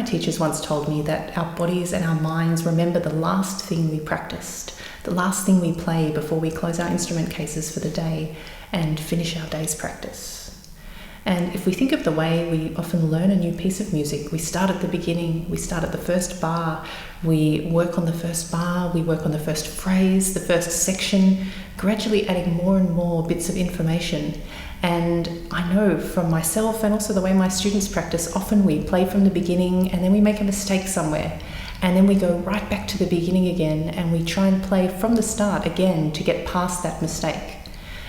teachers once told me that our bodies and our minds remember the last thing we practiced, the last thing we play before we close our instrument cases for the day and finish our day's practice. And if we think of the way we often learn a new piece of music, we start at the beginning, we start at the first bar, we work on the first bar, we work on the first phrase, the first section, gradually adding more and more bits of information. And I know from myself and also the way my students practice, often we play from the beginning and then we make a mistake somewhere. And then we go right back to the beginning again and we try and play from the start again to get past that mistake.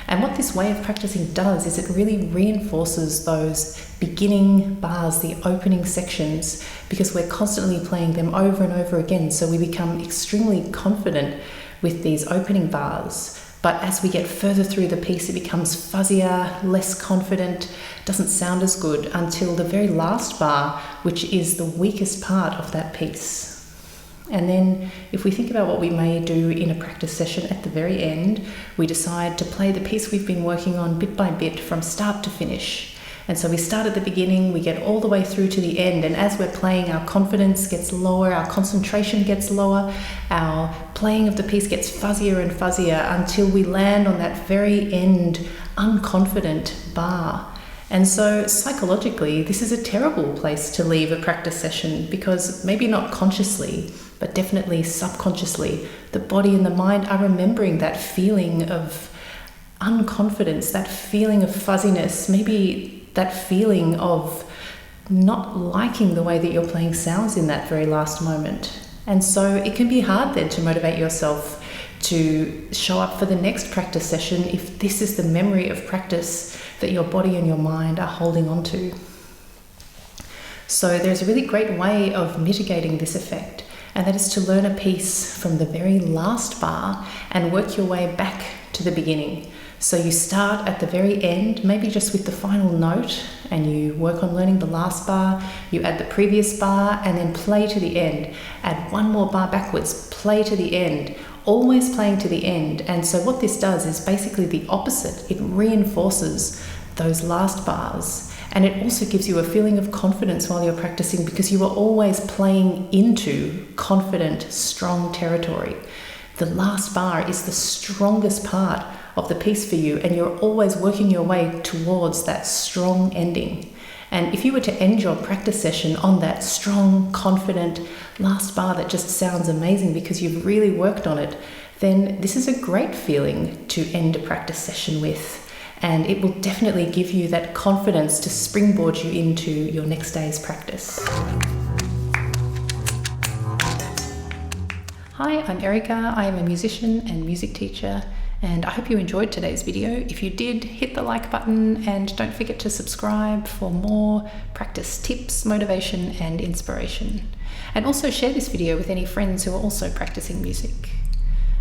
And what this way of practicing does is it really reinforces those beginning bars, the opening sections, because we're constantly playing them over and over again. So we become extremely confident with these opening bars. But as we get further through the piece, it becomes fuzzier, less confident, doesn't sound as good until the very last bar, which is the weakest part of that piece. And then if we think about what we may do in a practice session at the very end, we decide to play the piece we've been working on bit by bit from start to finish. And so we start at the beginning, we get all the way through to the end, and as we're playing, our confidence gets lower, our concentration gets lower, our playing of the piece gets fuzzier and fuzzier until we land on that very end unconfident bar. And so psychologically, this is a terrible place to leave a practice session because maybe not consciously, but definitely subconsciously, the body and the mind are remembering that feeling of unconfidence, that feeling of fuzziness, maybe that feeling of not liking the way that you're playing sounds in that very last moment. And so it can be hard then to motivate yourself to show up for the next practice session if this is the memory of practice that your body and your mind are holding on to. So there's a really great way of mitigating this effect, and that is to learn a piece from the very last bar and work your way back to the beginning. So you start at the very end, maybe just with the final note, and you work on learning the last bar, you add the previous bar, and then play to the end. Add one more bar backwards, play to the end, always playing to the end. And so what this does is basically the opposite. It reinforces those last bars. And it also gives you a feeling of confidence while you're practicing because you are always playing into confident, strong territory. The last bar is the strongest part of the piece for you, and you're always working your way towards that strong ending. And if you were to end your practice session on that strong, confident last bar that just sounds amazing because you've really worked on it, then this is a great feeling to end a practice session with. And it will definitely give you that confidence to springboard you into your next day's practice. Hi, I'm Erica. I am a musician and music teacher, and I hope you enjoyed today's video. If you did, hit the like button and don't forget to subscribe for more practice tips, motivation and inspiration. And also share this video with any friends who are also practicing music.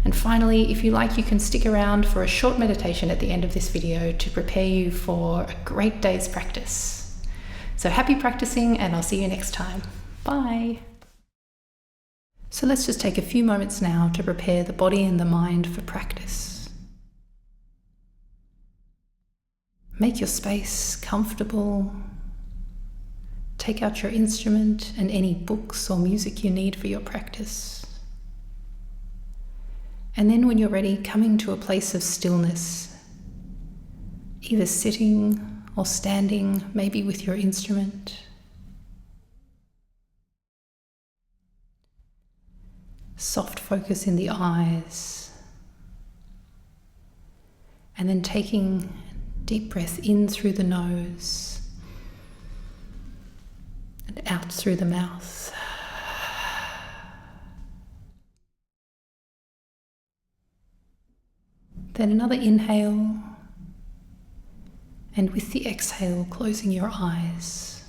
And finally, if you like, you can stick around for a short meditation at the end of this video to prepare you for a great day's practice. So happy practicing, and I'll see you next time. Bye. So let's just take a few moments now to prepare the body and the mind for practice. Make your space comfortable. Take out your instrument and any books or music you need for your practice. And then when you're ready, coming to a place of stillness, either sitting or standing, maybe with your instrument. Soft focus in the eyes. And then taking a deep breath in through the nose and out through the mouth. Then another inhale, and with the exhale, closing your eyes.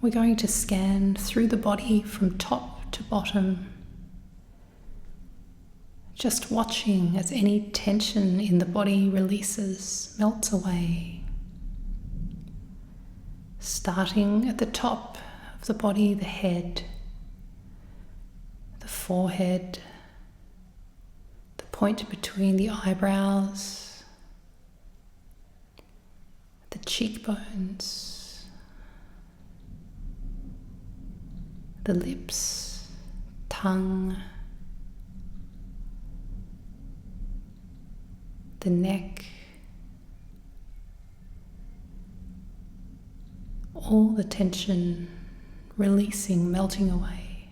We're going to scan through the body from top to bottom, just watching as any tension in the body releases, melts away. Starting at the top of the body, the head, the forehead, the point between the eyebrows, the cheekbones, the lips, tongue, the neck, all the tension releasing, melting away.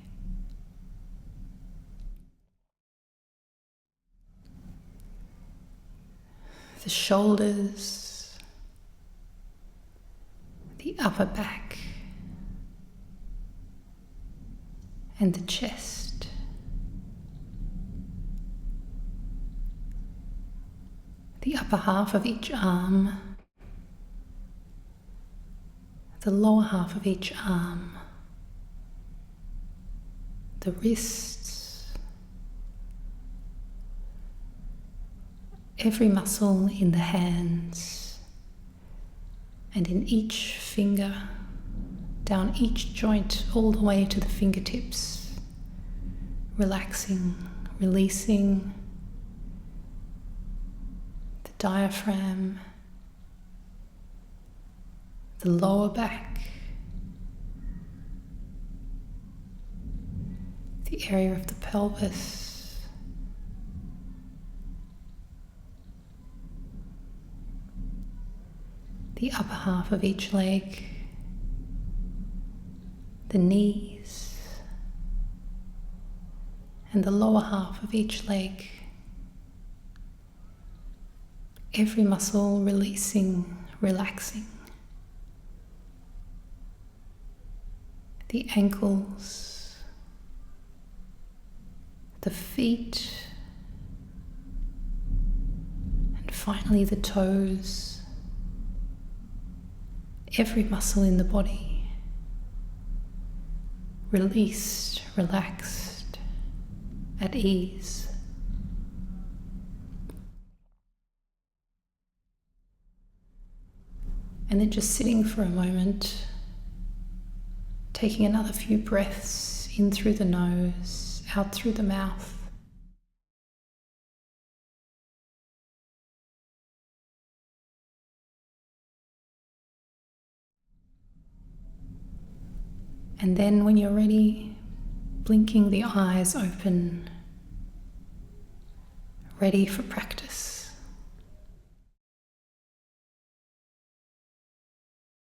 The shoulders, the upper back, and the chest. The upper half of each arm, the lower half of each arm, the wrists, every muscle in the hands, and in each finger, down each joint all the way to the fingertips, relaxing, releasing the diaphragm, the lower back, the area of the pelvis, the upper half of each leg, the knees, and the lower half of each leg. Every muscle releasing, relaxing. The ankles, the feet, and finally the toes. Every muscle in the body released, relaxed, at ease. And then just sitting for a moment, taking another few breaths in through the nose, out through the mouth. And then when you're ready, blinking the eyes open, ready for practice.